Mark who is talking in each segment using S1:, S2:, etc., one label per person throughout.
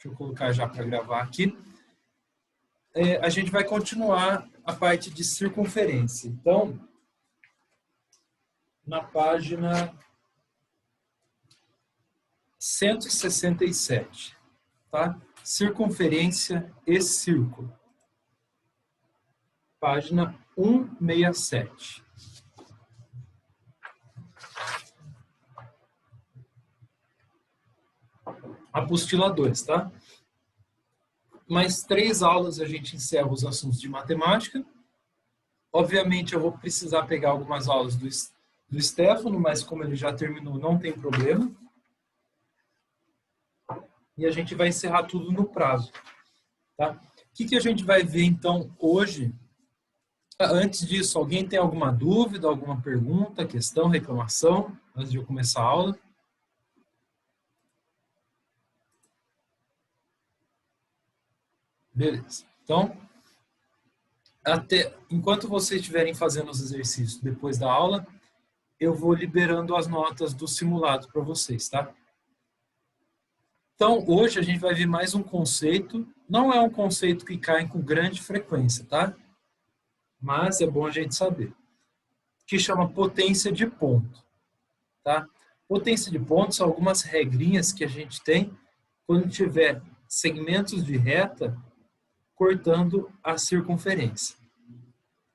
S1: Deixa eu colocar já para gravar aqui. A gente vai continuar a parte de circunferência. Então, na página 167, tá? Circunferência e círculo. Página 167. Apostila 2, tá? Mais 3 aulas a gente encerra os assuntos de matemática. Obviamente eu vou precisar pegar algumas aulas do Stefano, mas como ele já terminou, não tem problema. E a gente vai encerrar tudo no prazo, tá? O que a gente vai ver então hoje? Antes disso, alguém tem alguma dúvida, alguma pergunta, questão, reclamação, antes de eu começar a aula? Beleza. Então, enquanto vocês estiverem fazendo os exercícios depois da aula, eu vou liberando as notas do simulado para vocês, tá? Então, hoje a gente vai ver mais um conceito. Não é um conceito que cai com grande frequência, tá? Mas é bom a gente saber. Que chama potência de ponto, tá? Potência de ponto são algumas regrinhas que a gente tem quando tiver segmentos de reta cortando a circunferência.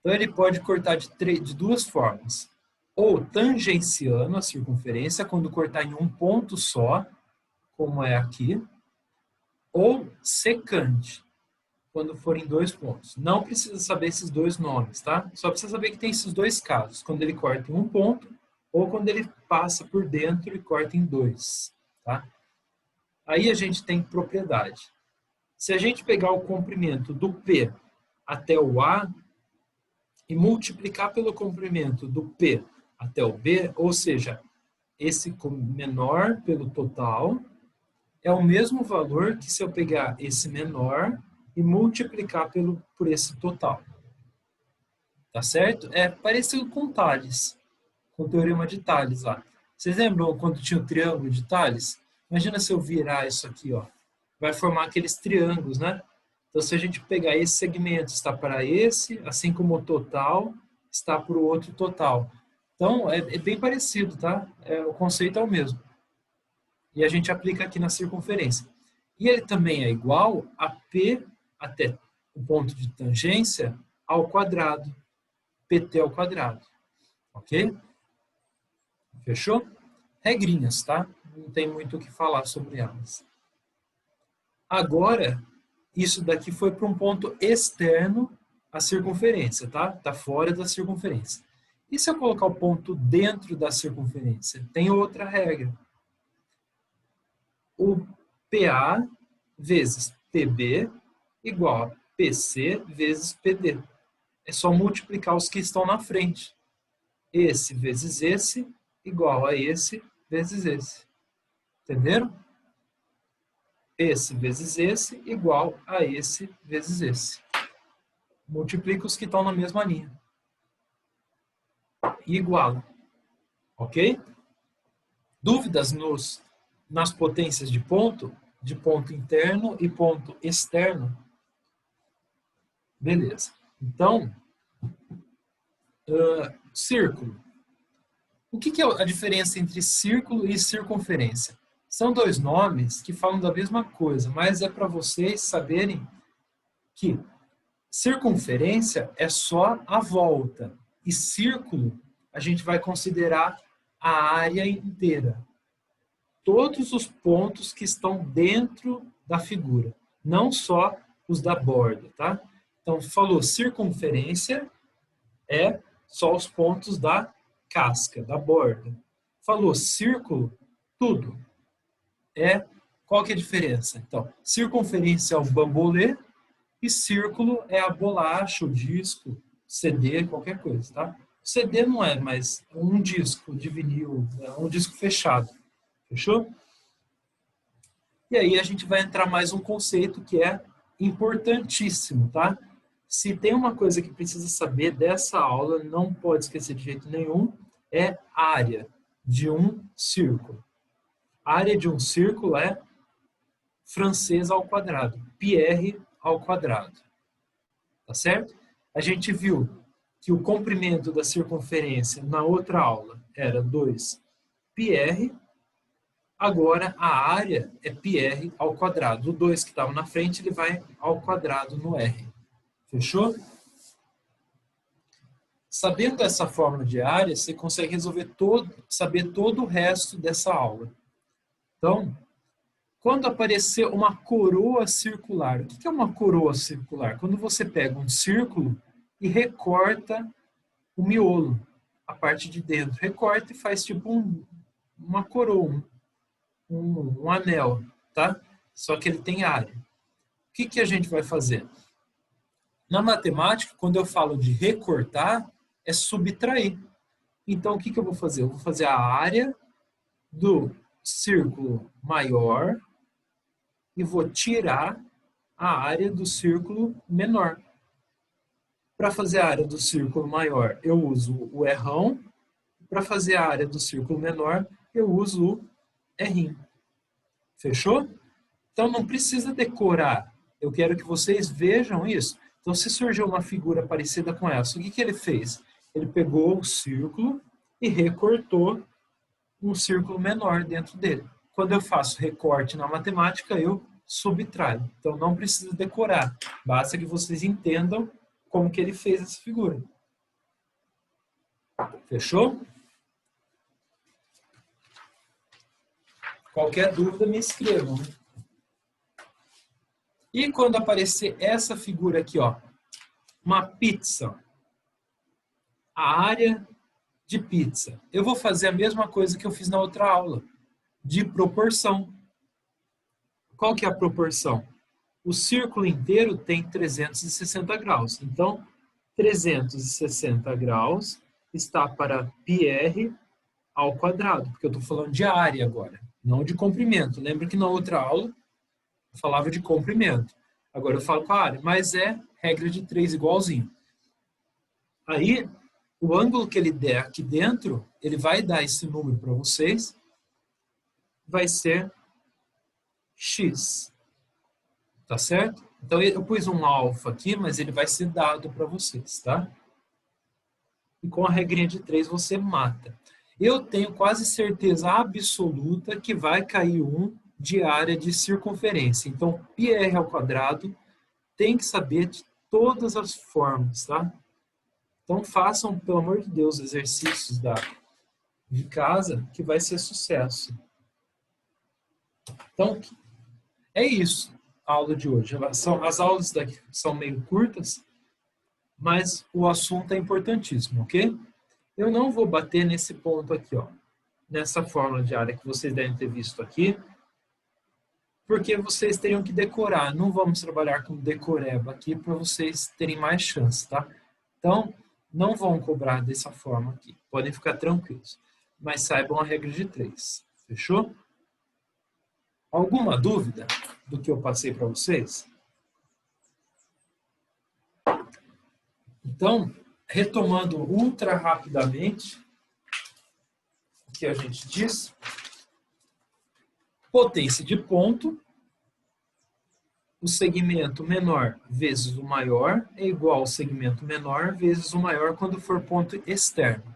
S1: Então, ele pode cortar de duas formas. Ou tangenciando a circunferência, quando cortar em um ponto só, como é aqui, ou secante, quando for em 2 pontos. Não precisa saber esses 2 nomes, tá? Só precisa saber que tem esses 2 casos, quando ele corta em um ponto, ou quando ele passa por dentro e corta em 2, tá? Aí a gente tem propriedade. Se a gente pegar o comprimento do P até o A e multiplicar pelo comprimento do P até o B, ou seja, esse menor pelo total, é o mesmo valor que se eu pegar esse menor e multiplicar por esse total. Tá certo? É parecido com Tales, com o teorema de Tales lá. Vocês lembram quando tinha o triângulo de Tales? Imagina se eu virar isso aqui, ó. Vai formar aqueles triângulos, né? Então, se a gente pegar esse segmento, está para esse, assim como o total está para o outro total. Então, é bem parecido, tá? O conceito é o mesmo. E a gente aplica aqui na circunferência. E ele também é igual a P até o ponto de tangência ao quadrado, PT ao quadrado. Ok? Fechou? Regrinhas, tá? Não tem muito o que falar sobre elas. Agora, isso daqui foi para um ponto externo à circunferência, tá? Tá fora da circunferência. E se eu colocar o ponto dentro da circunferência? Tem outra regra. O PA vezes PB igual a PC vezes PD. É só multiplicar os que estão na frente. Esse vezes esse igual a esse vezes esse. Entenderam? Esse vezes esse igual a esse vezes esse. Multiplica os que estão na mesma linha. E iguala. Ok? Dúvidas nas potências de ponto interno e ponto externo? Beleza. Então, círculo. O que é a diferença entre círculo e circunferência? São 2 nomes que falam da mesma coisa, mas é para vocês saberem que circunferência é só a volta e círculo a gente vai considerar a área inteira. Todos os pontos que estão dentro da figura, não só os da borda, tá? Então, falou circunferência é só os pontos da casca, da borda. Falou círculo, tudo. Qual que é a diferença? Então, circunferência é o bambolê e círculo é a bolacha, o disco, CD, qualquer coisa, tá? CD não é, mas um disco de vinil, é um disco fechado. Fechou? E aí a gente vai entrar mais um conceito que é importantíssimo, tá? Se tem uma coisa que precisa saber dessa aula, não pode esquecer de jeito nenhum, é área de um círculo. A área de um círculo é francês ao quadrado, πr ao quadrado. Tá certo? A gente viu que o comprimento da circunferência na outra aula era 2πr, agora a área é πr ao quadrado. O 2 que estava na frente, ele vai ao quadrado no r. Fechou? Sabendo essa fórmula de área, você consegue saber todo o resto dessa aula. Então, quando aparecer uma coroa circular, o que é uma coroa circular? Quando você pega um círculo e recorta o miolo, a parte de dentro. Recorta e faz tipo uma coroa, um anel, tá? Só que ele tem área. O que a gente vai fazer? Na matemática, quando eu falo de recortar, é subtrair. Então, o que eu vou fazer? Eu vou fazer a área do círculo maior e vou tirar a área do círculo menor. Para fazer a área do círculo maior, eu uso o errão. Para fazer a área do círculo menor, eu uso o errinho. Fechou? Então, não precisa decorar. Eu quero que vocês vejam isso. Então, se surgiu uma figura parecida com essa, o que ele fez? Ele pegou o círculo e recortou um círculo menor dentro dele. Quando eu faço recorte na matemática, eu subtraio. Então, não precisa decorar. Basta que vocês entendam como que ele fez essa figura. Fechou? Qualquer dúvida, me escrevam. E quando aparecer essa figura aqui, ó, uma pizza, a área de pizza, eu vou fazer a mesma coisa que eu fiz na outra aula, de proporção. Qual que é a proporção? O círculo inteiro tem 360 graus. Então, 360 graus está para πr ao quadrado, porque eu estou falando de área agora, não de comprimento. Lembra que na outra aula eu falava de comprimento. Agora eu falo com a área, mas é regra de 3 igualzinho. Aí, o ângulo que ele der aqui dentro, ele vai dar esse número para vocês, vai ser x. Tá certo? Então, eu pus um alfa aqui, mas ele vai ser dado para vocês, tá? E com a regrinha de 3 você mata. Eu tenho quase certeza absoluta que vai cair 1 de área de circunferência. Então, πr ao quadrado tem que saber de todas as formas, tá? Então, façam, pelo amor de Deus, exercícios de casa, que vai ser sucesso. Então, é isso. A aula de hoje. As aulas daqui são meio curtas, mas o assunto é importantíssimo, ok? Eu não vou bater nesse ponto aqui, ó, nessa fórmula de área que vocês devem ter visto aqui, porque vocês teriam que decorar. Não vamos trabalhar com decoreba aqui para vocês terem mais chance, tá? Então, não vão cobrar dessa forma aqui. Podem ficar tranquilos. Mas saibam a regra de 3. Fechou? Alguma dúvida do que eu passei para vocês? Então, retomando ultra rapidamente o que a gente disse, potência de ponto, o segmento menor vezes o maior é igual ao segmento menor vezes o maior quando for ponto externo.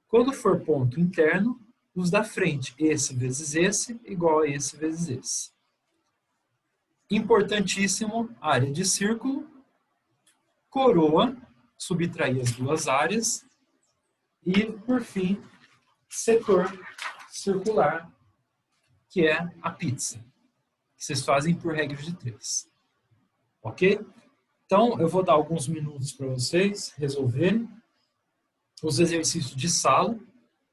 S1: Quando for ponto interno, os da frente, esse vezes esse, igual a esse vezes esse. Importantíssimo, área de círculo, coroa, subtrair as duas áreas, e, por fim, setor circular, que é a pizza, que vocês fazem por regra de 3. Ok? Então, eu vou dar alguns minutos para vocês resolverem os exercícios de sala,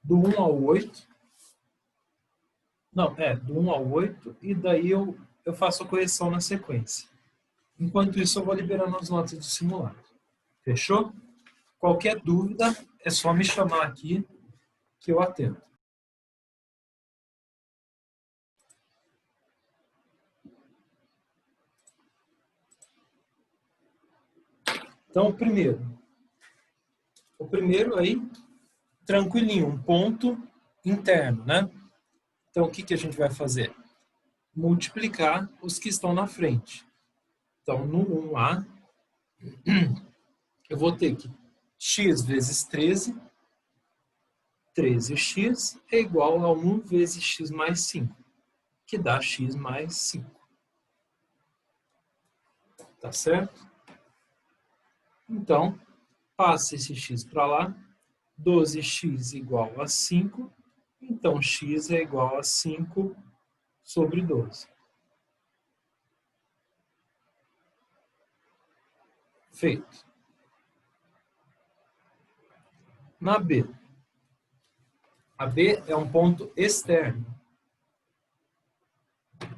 S1: do 1 ao 8. Não, do 1 ao 8, e daí eu faço a correção na sequência. Enquanto isso, eu vou liberando as notas do simulado. Fechou? Qualquer dúvida, é só me chamar aqui que eu atendo. Então, o primeiro aí, tranquilinho, um ponto interno, né? Então, o que a gente vai fazer? multiplicar os que estão na frente. Então, no 1A, eu vou ter que x vezes 13, 13x é igual a 1 vezes x mais 5, que dá x mais 5. Tá certo? Então, passa esse x para lá, 12x igual a 5, então x é igual a 5 sobre 12. Feito. Na B. A B é um ponto externo. Deixa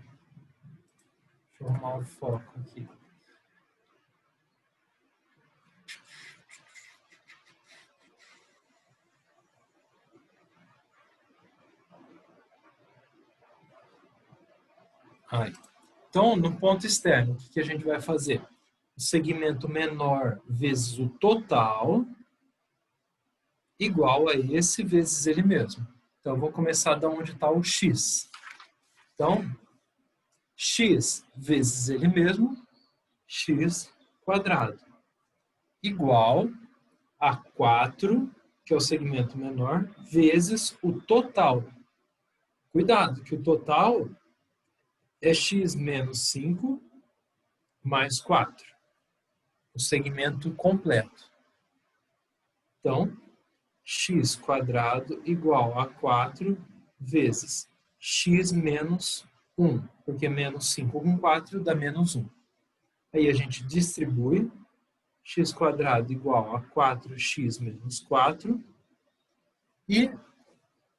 S1: eu arrumar o foco aqui. Aí. Então, no ponto externo, o que a gente vai fazer? O segmento menor vezes o total igual a esse vezes ele mesmo. Então, eu vou começar da onde está o x. Então, x vezes ele mesmo, x quadrado, igual a 4, que é o segmento menor, vezes o total. Cuidado, que o total é x menos 5 mais 4. O segmento completo. Então, x quadrado igual a 4 vezes x menos 1, porque menos 5 com 4 dá menos 1. Aí a gente distribui, x quadrado igual a 4x menos 4, e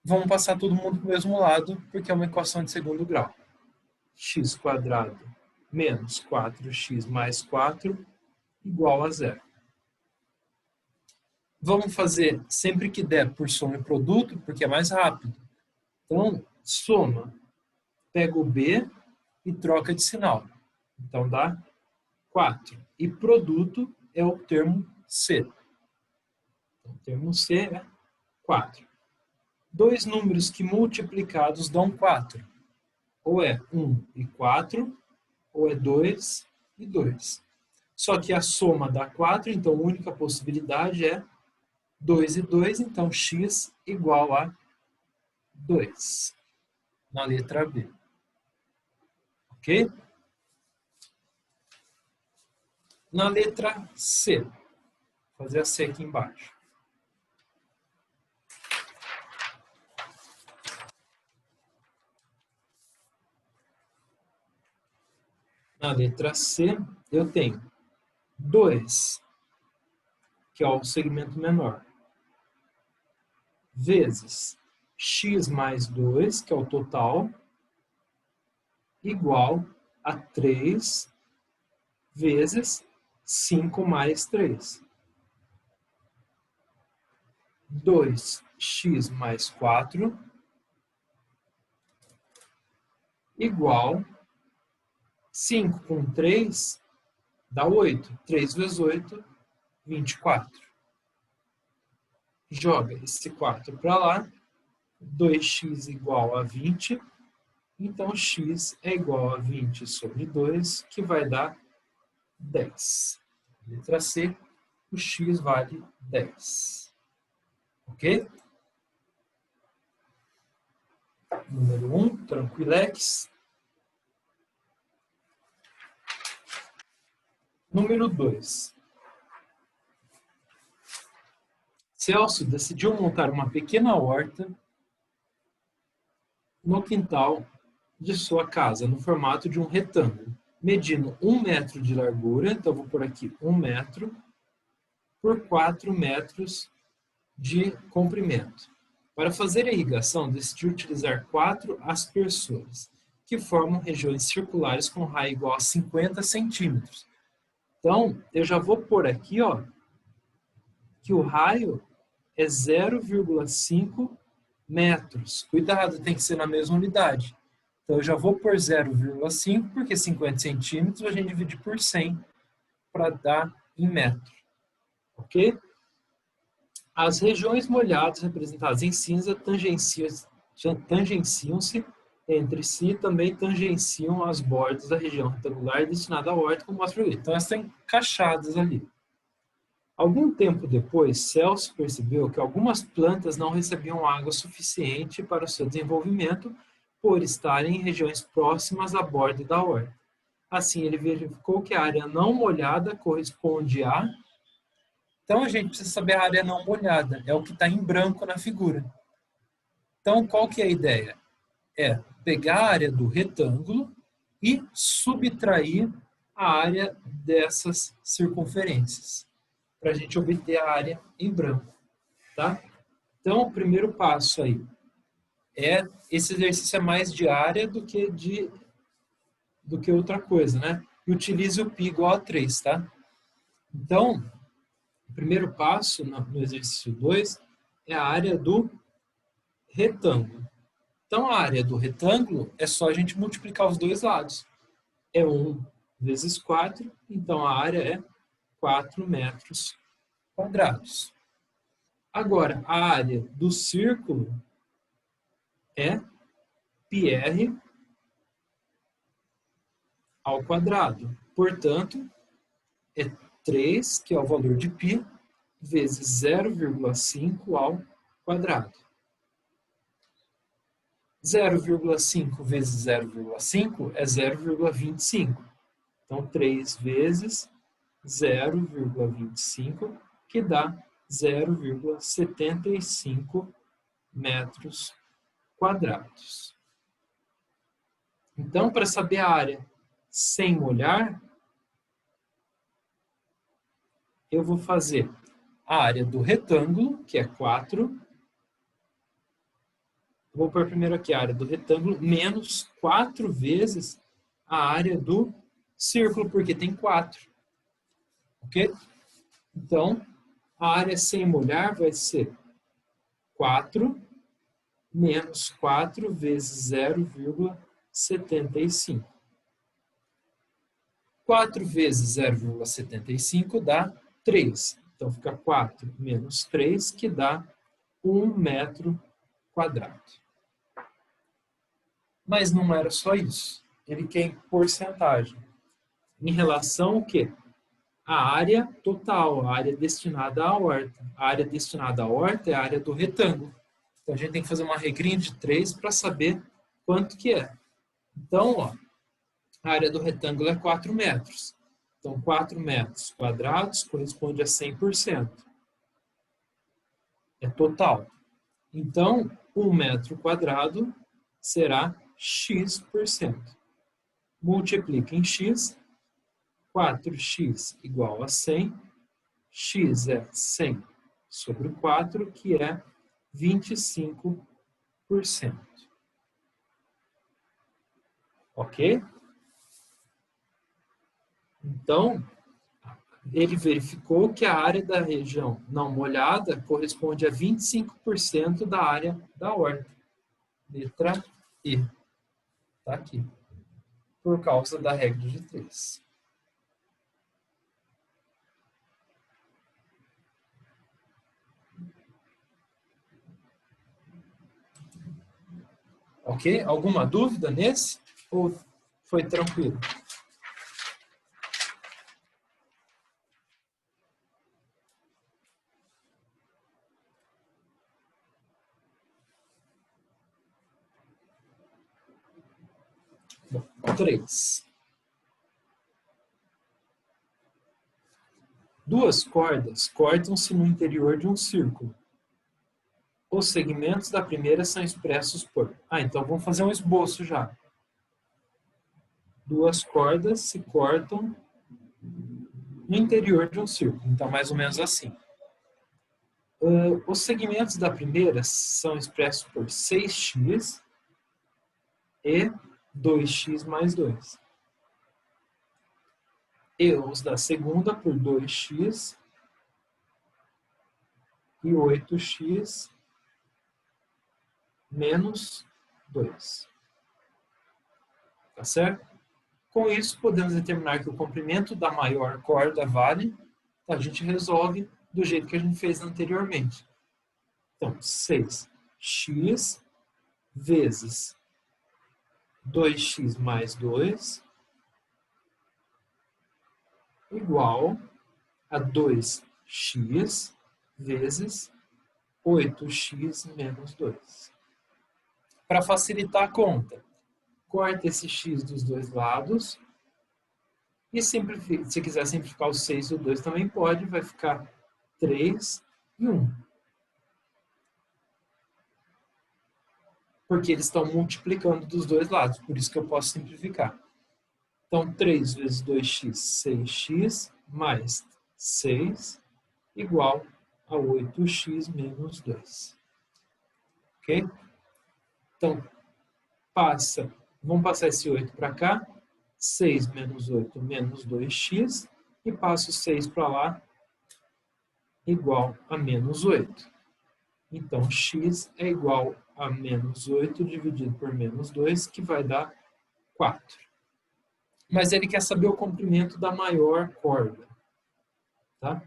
S1: vamos passar todo mundo para o mesmo lado, porque é uma equação de segundo grau. X quadrado menos 4x mais 4 igual a 0. Vamos fazer sempre que der por soma e produto, porque é mais rápido. Então, soma, pega o B e troca de sinal. Então, dá 4. E produto é o termo C. Então, o termo C é 4. Dois números que multiplicados dão 4. Ou é 1 e 4, ou é 2 e 2. Só que a soma dá 4, então a única possibilidade é 2 e 2, então x igual a 2, na letra B. Ok? Na letra C, vou fazer a C aqui embaixo. Na letra C, eu tenho 2, que é o segmento menor, vezes x mais 2, que é o total, igual a 3 vezes 5 mais 3. 2x mais 4 igual 5 com 3 dá 8. 3 vezes 8, 24. Joga esse 4 para lá. 2x igual a 20. Então, x é igual a 20 sobre 2, que vai dar 10. Letra C, o x vale 10. Ok? Número 1, tranquilex. Número 2. Celso decidiu montar uma pequena horta no quintal de sua casa, no formato de um retângulo, medindo 1 metro de largura, então vou por aqui 1 metro, por 4 metros de comprimento. Para fazer a irrigação, decidiu utilizar 4 aspersores, que formam regiões circulares com raio igual a 50 centímetros. Então, eu já vou pôr aqui, ó, que o raio é 0,5 metros. Cuidado, tem que ser na mesma unidade. Então, eu já vou por 0,5, porque 50 centímetros a gente divide por 100 para dar em metro. Ok? As regiões molhadas representadas em cinza tangenciam-se entre si também tangenciam as bordas da região retangular destinada à horta, como mostra ali. Então, elas estão encaixadas ali. Algum tempo depois, Celso percebeu que algumas plantas não recebiam água suficiente para o seu desenvolvimento por estarem em regiões próximas à borda da horta. Assim, ele verificou que a área não molhada corresponde a... Então, a gente precisa saber a área não molhada, é o que está em branco na figura. Então, qual que é a ideia? É pegar a área do retângulo e subtrair a área dessas circunferências, para a gente obter a área em branco, tá? Então, o primeiro passo aí é, esse exercício é mais de área do que outra coisa, né? E utilize o π igual a 3, tá? Então, o primeiro passo no exercício 2 é a área do retângulo. Então, a área do retângulo é só a gente multiplicar os dois lados. É 1 vezes 4, então a área é 4 metros quadrados. Agora, a área do círculo é πr ao quadrado. Portanto, é 3, que é o valor de π, vezes 0,5 ao quadrado. 0,5 vezes 0,5 é 0,25. Então, 3 vezes 0,25, que dá 0,75 metros quadrados. Então, para saber a área sem molhar, eu vou fazer a área do retângulo, que é 4. Vou pôr primeiro aqui a área do retângulo, menos 4 vezes a área do círculo, porque tem 4. Ok? Então, a área sem molhar vai ser 4 menos 4 vezes 0,75. 4 vezes 0,75 dá 3. Então, fica 4 menos 3, que dá 1 metro quadrado. Mas não era só isso. Ele quer em porcentagem. Em relação ao quê? A área total, a área destinada à horta. A área destinada à horta é a área do retângulo. Então, a gente tem que fazer uma regrinha de 3 para saber quanto que é. Então, ó, a área do retângulo é 4 metros. Então, 4 metros quadrados corresponde a 100%. É total. Então, 1 metro quadrado será x%. Multiplica em x, 4x igual a 100. X é 100 sobre 4, que é 25%. Ok? Então, ele verificou que a área da região não molhada corresponde a 25% da área da horta. Letra E. Está aqui. Por causa da regra de 3. Ok? Alguma dúvida nesse? Ou foi tranquilo? Bom, 3. Duas cordas cortam-se no interior de um círculo. Os segmentos da primeira são expressos por... então vamos fazer um esboço já. Duas cordas se cortam no interior de um círculo. Então, mais ou menos assim. Os segmentos da primeira são expressos por 6x e 2x mais 2. E os da segunda por 2x e 8x menos 2. Tá certo? Com isso, podemos determinar que o comprimento da maior corda vale, a gente resolve do jeito que a gente fez anteriormente. Então, 6x vezes 2x mais 2 igual a 2x vezes 8x menos 2. Para facilitar a conta, corta esse x dos dois lados e simplifica. Se quiser simplificar o 6 e o 2 também pode, vai ficar 3 e 1. Porque eles estão multiplicando dos dois lados, por isso que eu posso simplificar. Então, 3 vezes 2x, 6x, mais 6, igual a 8x menos 2. Ok? Então, vamos passar esse 8 para cá, 6 menos 8 menos 2x, e passo 6 para lá, igual a menos 8. Então, x é igual a menos 8 dividido por menos 2, que vai dar 4. Mas ele quer saber o comprimento da maior corda. Tá?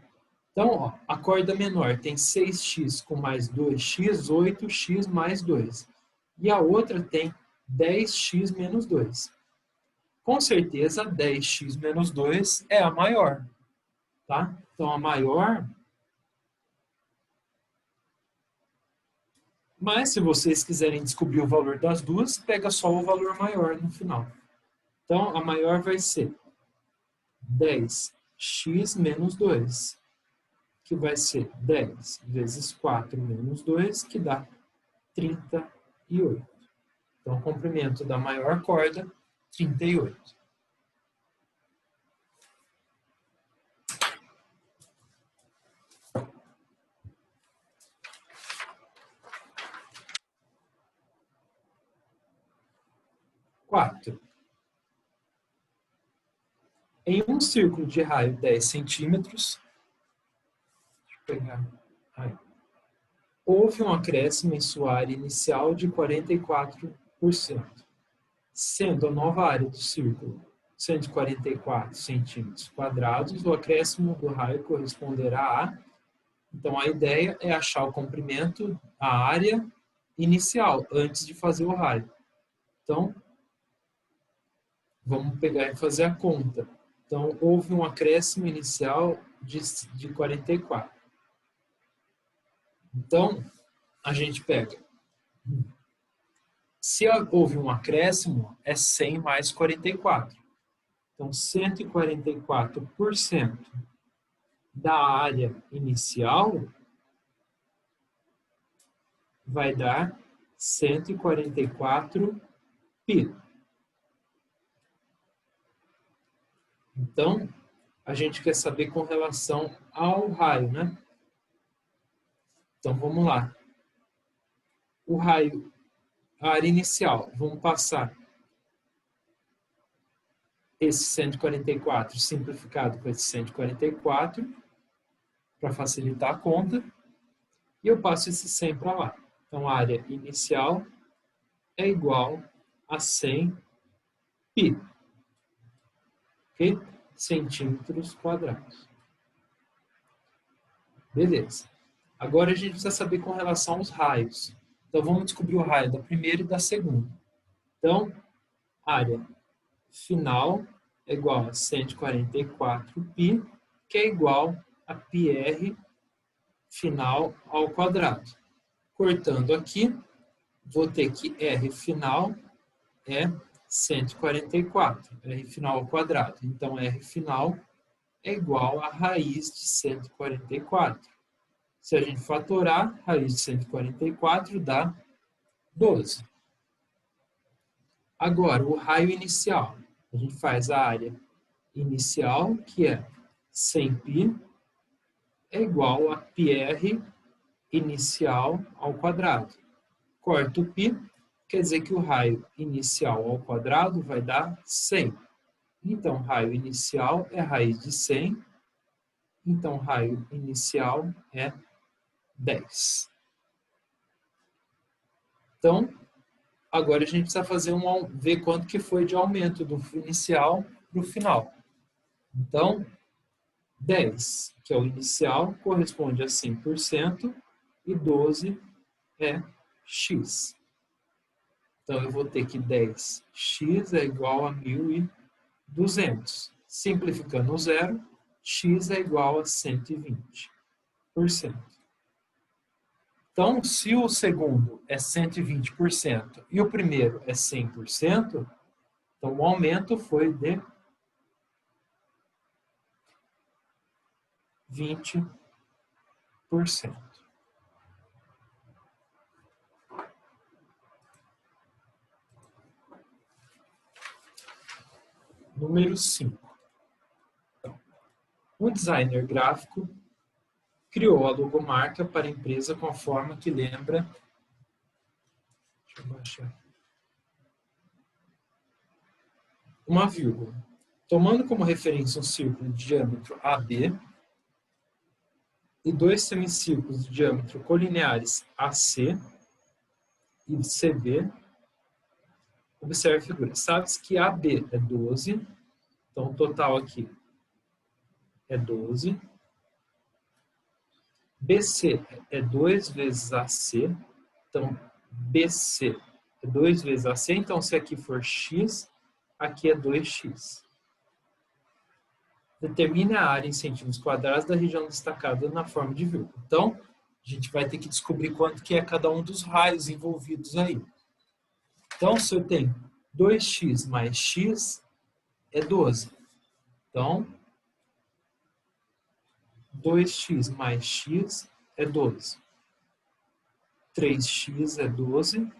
S1: Então, ó, a corda menor tem 6x com mais 2x, 8x mais 2. E a outra tem 10x menos 2. Com certeza, 10x menos 2 é a maior. Tá? Então, a maior... Mas, se vocês quiserem descobrir o valor das duas, pega só o valor maior no final. Então, a maior vai ser 10x menos 2, que vai ser 10 vezes 4 menos 2, que dá 38. Então, o comprimento da maior corda, 38. Quatro. Em um círculo de raio 10 centímetros, houve um acréscimo em sua área inicial de 44%, sendo a nova área do círculo 144 centímetros quadrados, o acréscimo do raio corresponderá a... Então, a ideia é achar o comprimento, a área inicial, antes de fazer o raio. Então, vamos pegar e fazer a conta. Então, houve um acréscimo inicial de 44. Então, a gente pega. Se houve um acréscimo, é 100 mais 44. Então, 144% da área inicial vai dar 144 π. Então, a gente quer saber com relação ao raio, né? Então, vamos lá. O raio, a área inicial, vamos passar esse 144 simplificado com esse 144 para facilitar a conta. E eu passo esse 100 para lá. Então, a área inicial é igual a 100 π. Ok? Centímetros quadrados. Beleza. Agora a gente precisa saber com relação aos raios. Então, vamos descobrir o raio da primeira e da segunda. Então, área final é igual a 144 π, que é igual a πr final ao quadrado. Cortando aqui, vou ter que R final é 144, R final ao quadrado. Então, R final é igual a raiz de 144. Se a gente fatorar, raiz de 144 dá 12. Agora, o raio inicial. A gente faz a área inicial, que é 100 π, é igual a πr inicial ao quadrado. Corta o π, quer dizer que o raio inicial ao quadrado vai dar 100. Então, raio inicial é raiz de 100. Então, raio inicial é 10. Então, agora a gente precisa fazer ver quanto que foi de aumento do inicial para o final. Então, 10, que é o inicial, corresponde a 100%, e 12 é x. Então, eu vou ter que 10x é igual a 1.200. Simplificando o zero, x é igual a 120%. Então, se o segundo é 120% e o primeiro é 100%, então o aumento foi de 20%. Número 5. Um designer gráfico criou a logomarca para a empresa com a forma que lembra... Deixa eu baixar. Uma vírgula. Tomando como referência um círculo de diâmetro AB e dois semicírculos de diâmetro colineares AC e CB, observe a figura. Sabe-se que AB é 12, então o total aqui é 12. BC é 2 vezes AC, então BC é 2 vezes AC, então se aqui for X, aqui é 2x. Determine a área em centímetros quadrados da região destacada na forma de vírgula. Então, a gente vai ter que descobrir quanto que é cada um dos raios envolvidos aí. Então, se eu tenho 2x mais x, é 12. Então, 2x mais x é 12. 3x é 12.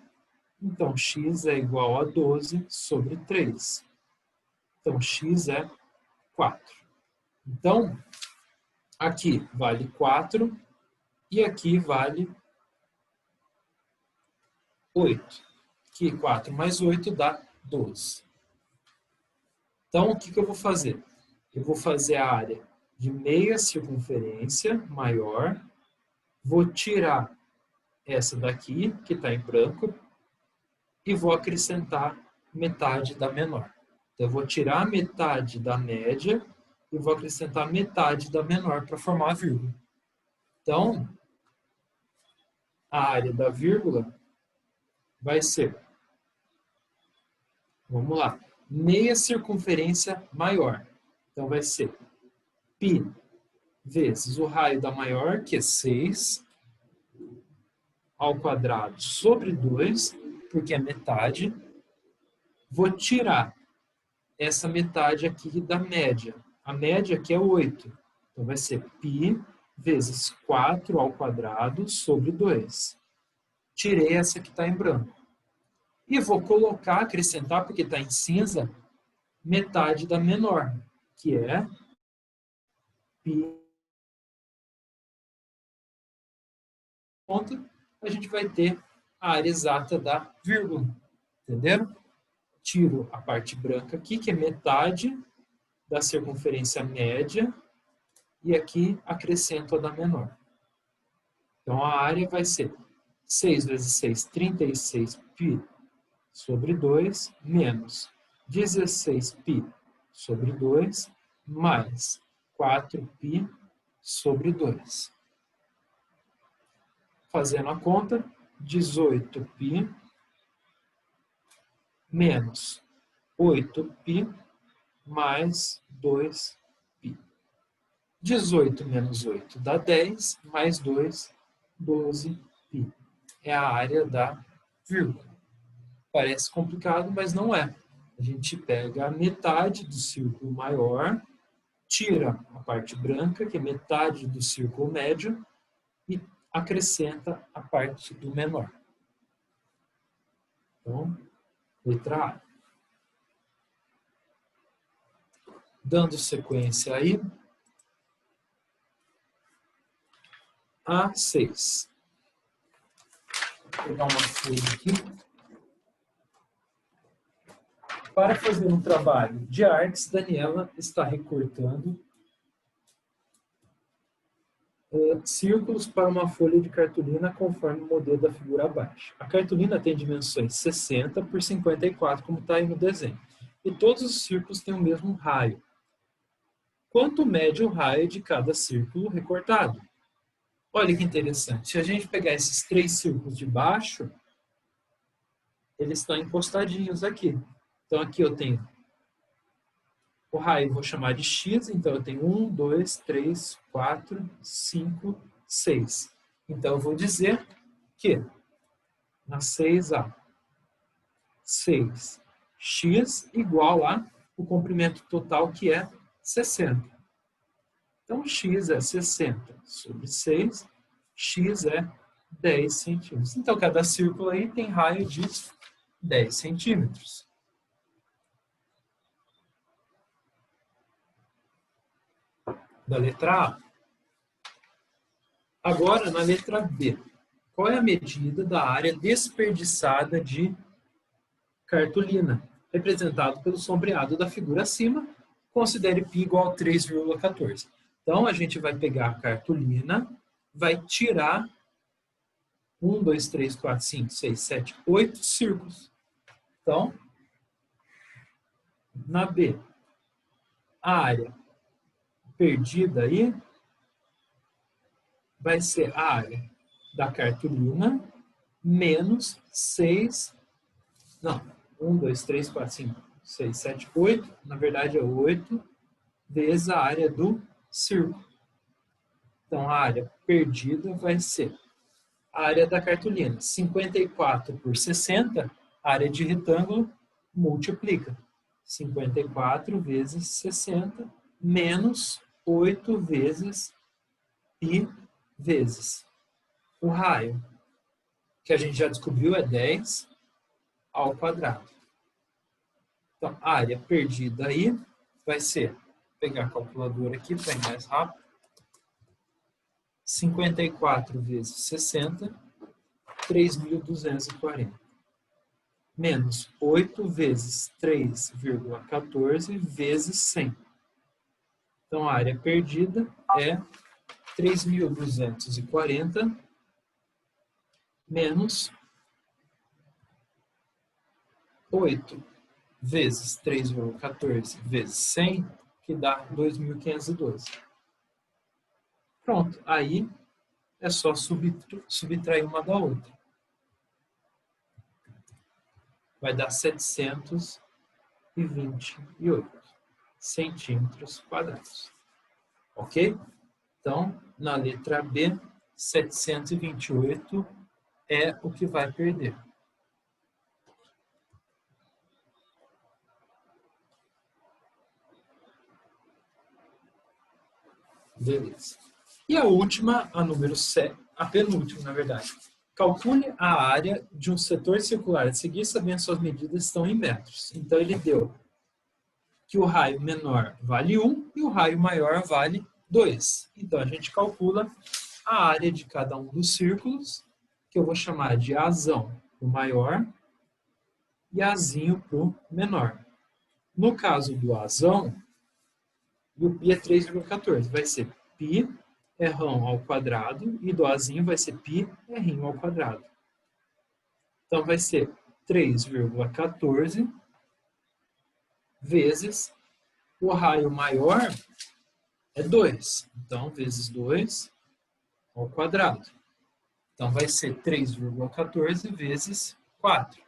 S1: Então, x é igual a 12 sobre 3. Então, x é 4. Então, aqui vale 4 e aqui vale 8. Aqui 4 mais 8 dá 12. Então, o que eu vou fazer? Eu vou fazer a área de meia circunferência maior, vou tirar essa daqui, que está em branco, e vou acrescentar metade da menor. Então, eu vou tirar a metade da média e vou acrescentar metade da menor para formar a vírgula. Então, a área da vírgula vai ser, vamos lá, meia circunferência maior. Então, vai ser π vezes o raio da maior, que é 6, ao quadrado sobre 2, porque é metade. Vou tirar essa metade aqui da média. A média aqui é 8. Então, vai ser π vezes 4 ao quadrado sobre 2. Tirei essa que está em branco. E vou colocar, acrescentar, porque está em cinza, metade da menor, que é π. A gente vai ter a área exata da vírgula. Entenderam? Tiro a parte branca aqui, que é metade da circunferência média, e aqui acrescento a da menor. Então, a área vai ser 6 vezes 6, 36π sobre 2, menos 16π sobre 2, mais 4π sobre 2. Fazendo a conta, 18π menos 8π mais 2π. 18 menos 8 dá 10, mais 2, 12π. É a área da vírgula. Parece complicado, mas não é. A gente pega a metade do círculo maior, tira a parte branca, que é metade do círculo médio, e acrescenta a parte do menor. Então, letra A. Dando sequência aí, A6. Vou pegar uma folha aqui. Para fazer um trabalho de artes, Daniela está recortando círculos para uma folha de cartolina conforme o modelo da figura abaixo. A cartolina tem dimensões 60 por 54, como está aí no desenho. E todos os círculos têm o mesmo raio. Quanto mede o raio de cada círculo recortado? Olha que interessante. Se a gente pegar esses 3 círculos de baixo, eles estão encostadinhos aqui. Então, aqui eu tenho o raio, vou chamar de x, então eu tenho 1, 2, 3, 4, 5, 6. Então, eu vou dizer que na 6A, 6x igual a o comprimento total, que é 60. Então, x é 60 sobre 6, x é 10 centímetros. Então, cada círculo aí tem raio de 10 centímetros. Da letra A. Agora, na letra B. Qual é a medida da área desperdiçada de cartolina? Representado pelo sombreado da figura acima. Considere π igual a 3,14. Então, a gente vai pegar a cartolina, vai tirar 1, 2, 3, 4, 5, 6, 7, 8 círculos. Então, na B, a área perdida aí vai ser a área da cartolina menos 6, não, 1, 2, 3, 4, 5, 6, 7, 8, na verdade é 8 vezes a área do círculo. Então, a área perdida vai ser a área da cartolina. 54 por 60, área de retângulo, multiplica. 54 vezes 60, menos 8 vezes π vezes o raio, que a gente já descobriu é 10 ao quadrado. Então, a área perdida aí vai ser, vou pegar a calculadora aqui para ir mais rápido, 54 vezes 60, 3.240. Menos 8 vezes 3,14 vezes 100. Então, a área perdida é 3.240 menos 8 vezes 3,14 vezes 100, que dá 2.512. Pronto, aí é só subtrair uma da outra. Vai dar 728 centímetros quadrados. Ok? Então, na letra B, 728 é o que vai perder. Beleza. E a última, a número 7, a penúltima, na verdade. Calcule a área de um setor circular. A seguir, sabendo suas medidas estão em metros. Então, ele deu que o raio menor vale 1 e o raio maior vale 2. Então, a gente calcula a área de cada um dos círculos, que eu vou chamar de Azão para o maior e Azinho para o menor. No caso do Azão, e o π é 3,14, vai ser π rão ao quadrado, e do Azinho vai ser π r ao quadrado. Então, vai ser 3,14 vezes o raio maior é 2. Então, vezes 2 ao quadrado. Então, vai ser 3,14 vezes 4.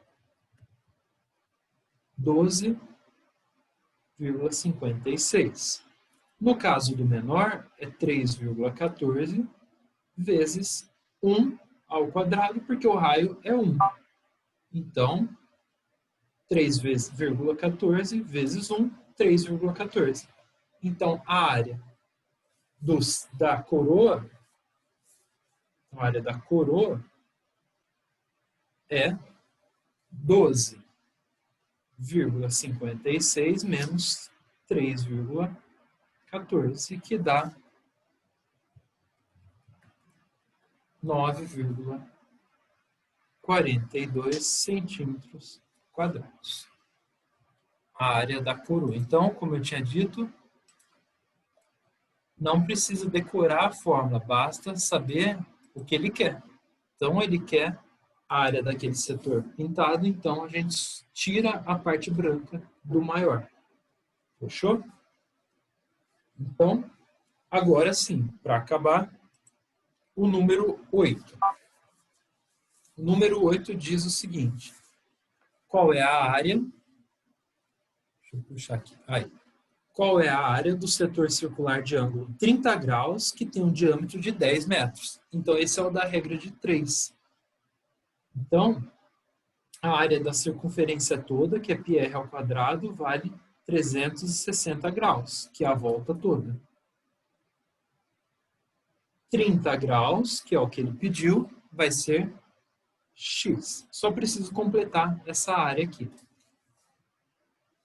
S1: 12,56. No caso do menor, é 3,14 vezes 1 ao quadrado, porque o raio é 1. Então, 3,14 vezes 1, 3,14. Então, a área da coroa, a área da coroa é 12,56 menos 3,14, que dá 9,42 centímetros quadrados. A área da coroa. Então, como eu tinha dito, não precisa decorar a fórmula, basta saber o que ele quer. Então, ele quer a área daquele setor pintado, então a gente tira a parte branca do maior. Fechou? Então, agora sim, para acabar, o número 8. O número 8 diz o seguinte: qual é a área? Deixa eu puxar aqui. Aí. Qual é a área do setor circular de ângulo 30 graus que tem um diâmetro de 10 metros? Então, esse é o da regra de 3. Então, a área da circunferência toda, que é πr ao quadrado, vale 360 graus, que é a volta toda. 30 graus, que é o que ele pediu, vai ser x. Só preciso completar essa área aqui.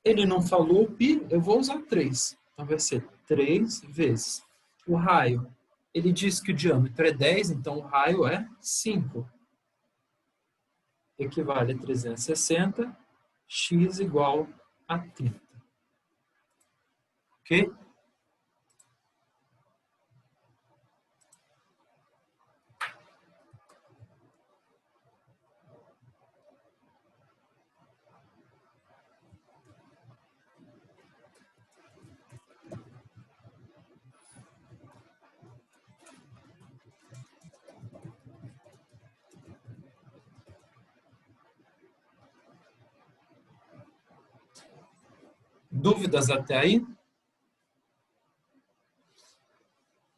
S1: Ele não falou π, eu vou usar 3. Então, vai ser 3 vezes. O raio, ele diz que o diâmetro é 10, então o raio é 5. Equivale a 360, x igual a 30. Ok? Dúvidas até aí?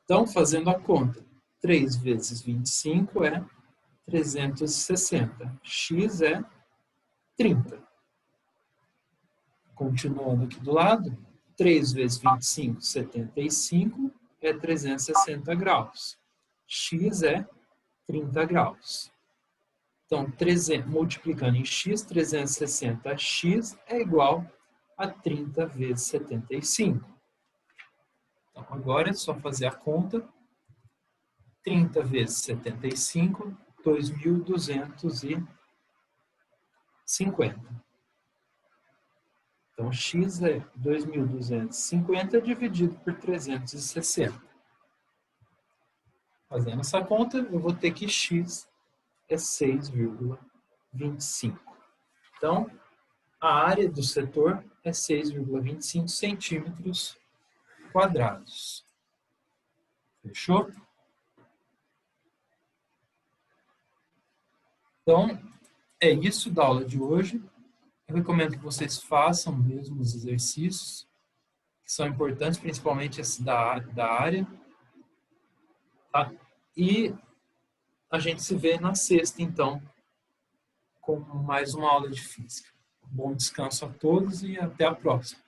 S1: Então, fazendo a conta, 3 vezes 25 é 360. X é 30. Continuando aqui do lado, 3 vezes 25, 75, é 360 graus. X é 30 graus. Então, multiplicando em x, 360x é igual a 30 vezes 75. Então, agora é só fazer a conta. 30 vezes 75, 2.250. Então, x é 2.250 dividido por 360. Fazendo essa conta, eu vou ter que x é 6,25. Então, a área do setor é 6,25 centímetros quadrados. Fechou? Então, é isso da aula de hoje. Eu recomendo que vocês façam mesmo os exercícios, que são importantes, principalmente esse da área. Tá? E a gente se vê na sexta, então, com mais uma aula de física. Bom descanso a todos e até a próxima.